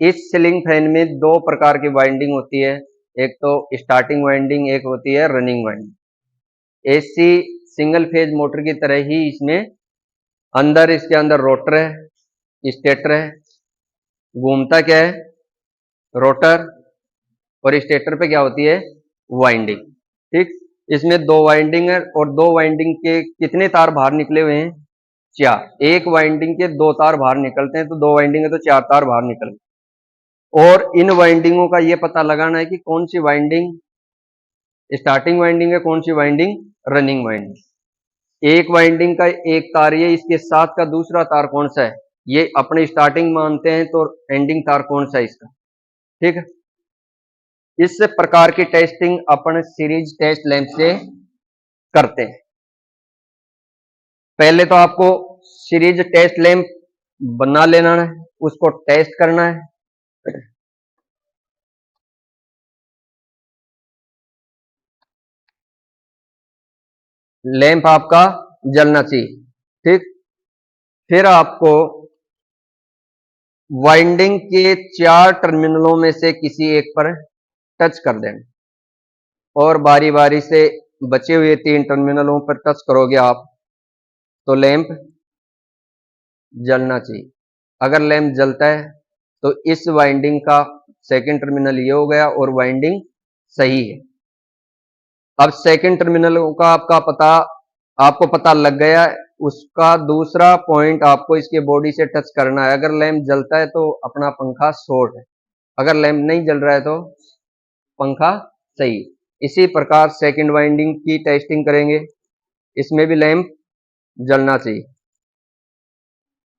इस ceiling fan में दो प्रकार की वाइंडिंग होती है, एक तो स्टार्टिंग वाइंडिंग, एक होती है running winding. AC single phase motor की तरह ही इसमें अंदर, इसके अंदर रोटर है, स्टेटर है, घूमता क्या है रोटर, और स्टेटर पे क्या होती है वाइंडिंग। ठीक, इसमें दो वाइंडिंग है और दो वाइंडिंग के कितने तार बाहर निकले हुए हैं, चार। एक वाइंडिंग के दो तार बाहर निकलते हैं, तो दो वाइंडिंग है तो चार तार बाहर निकल गए। और इन वाइंडिंगों का ये पता लगाना है कि कौन सी वाइंडिंग स्टार्टिंग वाइंडिंग है, कौन सी वाइंडिंग रनिंग वाइंडिंग। एक वाइंडिंग का एक तार ये, इसके साथ का दूसरा तार कौन सा है, ये अपने स्टार्टिंग मानते हैं, तो एंडिंग तार कौन सा है इसका। ठीक है, इस प्रकार की टेस्टिंग अपन सीरीज टेस्ट लैंप से करते हैं। पहले तो आपको सीरीज टेस्ट लैंप बना लेना है, उसको टेस्ट करना है। लैंप आपका जलना चाहिए। ठीक, फिर आपको वाइंडिंग के चार टर्मिनलों में से किसी एक पर टच कर देना और बारी बारी से बचे हुए तीन टर्मिनलों पर टच करोगे आप तो लैंप जलना चाहिए। अगर लैंप जलता है तो इस वाइंडिंग का सेकंड टर्मिनल ये हो गया और वाइंडिंग सही है। अब सेकंड टर्मिनल का आपको पता लग गया, उसका दूसरा पॉइंट आपको इसके बॉडी से टच करना है। अगर लैंप जलता है तो अपना पंखा शॉर्ट है, अगर लैंप नहीं जल रहा है तो पंखा सही। इसी प्रकार सेकंड वाइंडिंग की टेस्टिंग करेंगे, इसमें भी लैंप जलना चाहिए।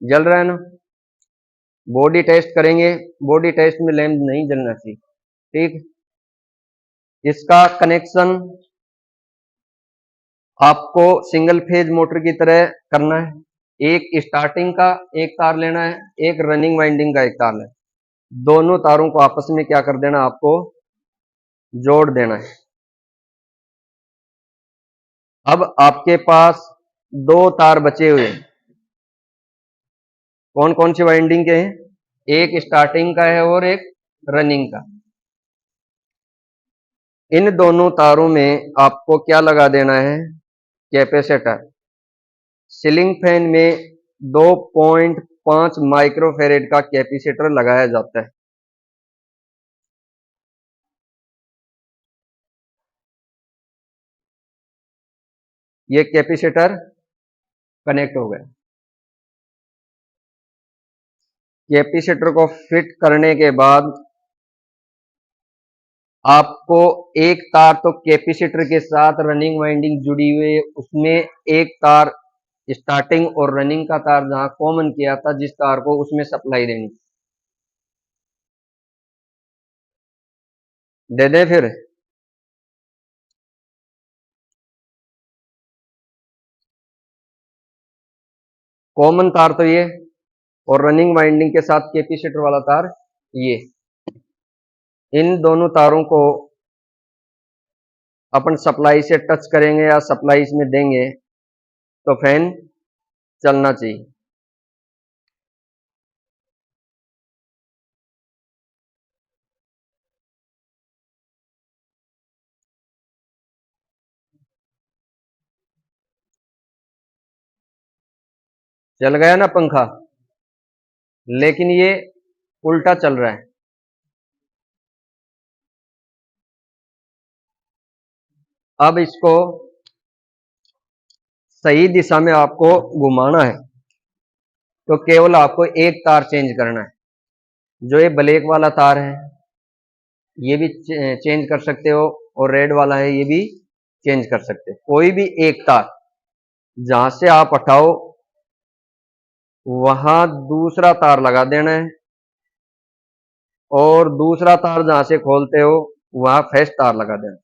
जल रहा है ना। बॉडी टेस्ट करेंगे, बॉडी टेस्ट में लैंप नहीं जलना चाहिए। ठीक, इसका कनेक्शन आपको सिंगल फेज मोटर की तरह करना है। एक स्टार्टिंग का एक तार लेना है, एक रनिंग वाइंडिंग का एक तार लेना है। दोनों तारों को आपस में क्या कर देना, आपको जोड़ देना है। अब आपके पास दो तार बचे हुए हैं, कौन कौन सी वाइंडिंग के हैं, एक स्टार्टिंग का है और एक रनिंग का। इन दोनों तारों में आपको क्या लगा देना है, कैपेसिटर। सीलिंग फैन में 2.5 माइक्रोफेरेड का कैपेसिटर लगाया जाता है। ये कैपेसिटर कनेक्ट हो गया। कैपेसिटर को फिट करने के बाद आपको एक तार तो कैपेसिटर के साथ रनिंग वाइंडिंग जुड़ी हुई है, उसमें एक तार स्टार्टिंग और रनिंग का तार जहां कॉमन किया था, जिस तार को उसमें सप्लाई देनी दे दे। फिर कॉमन तार तो ये, और रनिंग वाइंडिंग के साथ कैपेसिटर वाला तार ये। इन दोनों तारों को अपन सप्लाई से टच करेंगे या सप्लाई इसमें देंगे तो फैन चलना चाहिए। चल गया ना पंखा, लेकिन ये उल्टा चल रहा है। अब इसको सही दिशा में आपको घुमाना है, तो केवल आपको एक तार चेंज करना है। जो ये ब्लैक वाला तार है ये भी चेंज कर सकते हो, और रेड वाला है ये भी चेंज कर सकते हो। कोई भी एक तार जहां से आप हटाओ वहां दूसरा तार लगा देना है, और दूसरा तार जहां से खोलते हो वहां फ्रेश तार लगा देना।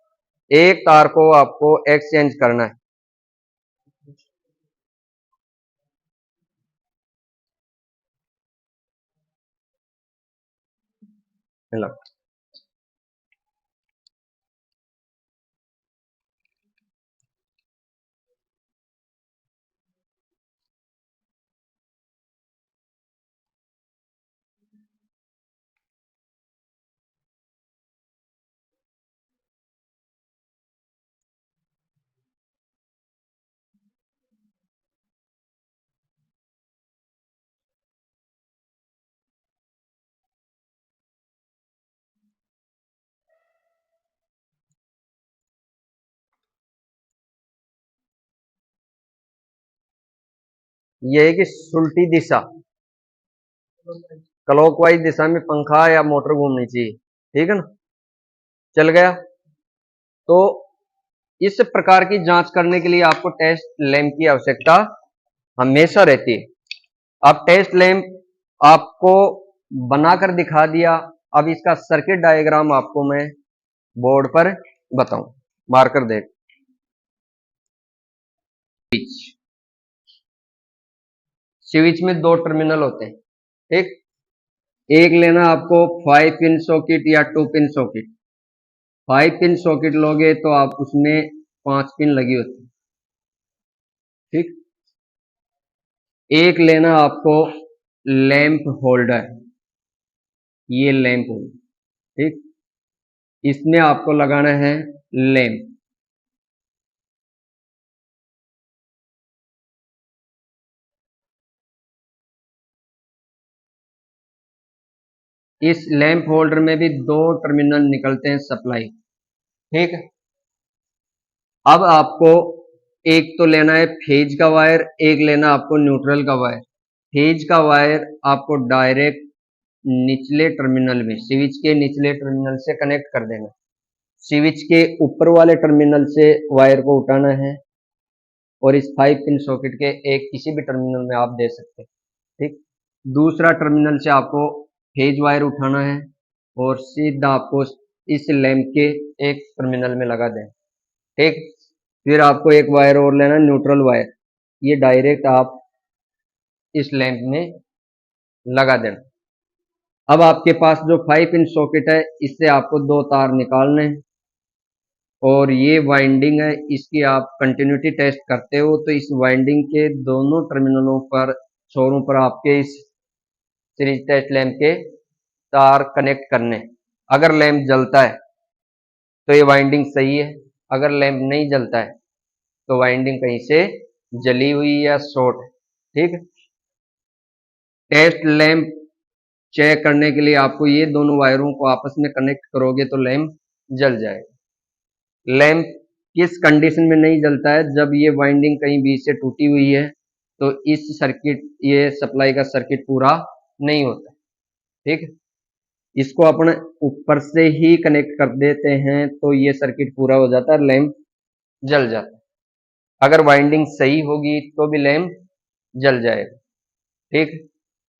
एक तार को आपको एक्सचेंज करना है। लो। ये है कि उल्टी दिशा, क्लॉकवाइज दिशा में पंखा या मोटर घूमनी चाहिए, ठीक है ना। चल गया। तो इस प्रकार की जांच करने के लिए आपको टेस्ट लैंप की आवश्यकता हमेशा रहती है। अब टेस्ट लैंप आपको बनाकर दिखा दिया, अब इसका सर्किट डायग्राम आपको मैं बोर्ड पर बताऊं, मार्कर देख। स्विच में दो टर्मिनल होते हैं, ठीक। एक लेना आपको 5 पिन सॉकेट या 2 पिन सॉकेट। 5 पिन सॉकेट लोगे तो आप उसमें 5 पिन लगी होती है, ठीक। एक लेना आपको लैंप होल्डर, ये लैंप होल्डर, ठीक। इसमें आपको लगाना है लैंप। इस लैंप होल्डर में भी दो टर्मिनल निकलते हैं सप्लाई, ठीक है। अब आपको एक तो लेना है फेज का वायर, एक लेना आपको न्यूट्रल का वायर। फेज का वायर आपको डायरेक्ट निचले टर्मिनल में, स्विच के निचले टर्मिनल से कनेक्ट कर देना। स्विच के ऊपर वाले टर्मिनल से वायर को उठाना है और इस 5 पिन सॉकेट के एक किसी भी टर्मिनल में आप दे सकते हैं, ठीक। दूसरा टर्मिनल से आपको फेज वायर उठाना है और सीधा आपको इस लैंप के एक टर्मिनल में लगा दें, ठीक। फिर आपको एक वायर और लेना है न्यूट्रल वायर, ये डायरेक्ट आप इस लैंप में लगा देना। अब आपके पास जो 5 पिन सॉकेट है, इससे आपको दो तार निकालने हैं और ये वाइंडिंग है, इसकी आप कंटिन्यूटी टेस्ट करते हो तो इस वाइंडिंग के दोनों टर्मिनलों पर, छोरों पर आपके इस सीरीज टेस्ट लैंप के तार कनेक्ट करने। अगर लैंप जलता है तो ये वाइंडिंग सही है, अगर लैंप नहीं जलता है तो वाइंडिंग कहीं से जली हुई या शॉर्ट है, ठीक। टेस्ट लैंप चेक करने के लिए आपको ये दोनों वायरों को आपस में कनेक्ट करोगे तो लैंप जल जाएगा। लैंप किस कंडीशन में नहीं जलता है, जब ये वाइंडिंग कहीं बीच से टूटी हुई है तो इस सर्किट, ये सप्लाई का सर्किट पूरा नहीं होता, ठीक। इसको अपन ऊपर से ही कनेक्ट कर देते हैं तो ये सर्किट पूरा हो जाता है, लैंप जल जाता है। अगर वाइंडिंग सही होगी तो भी लैंप जल जाएगा, ठीक।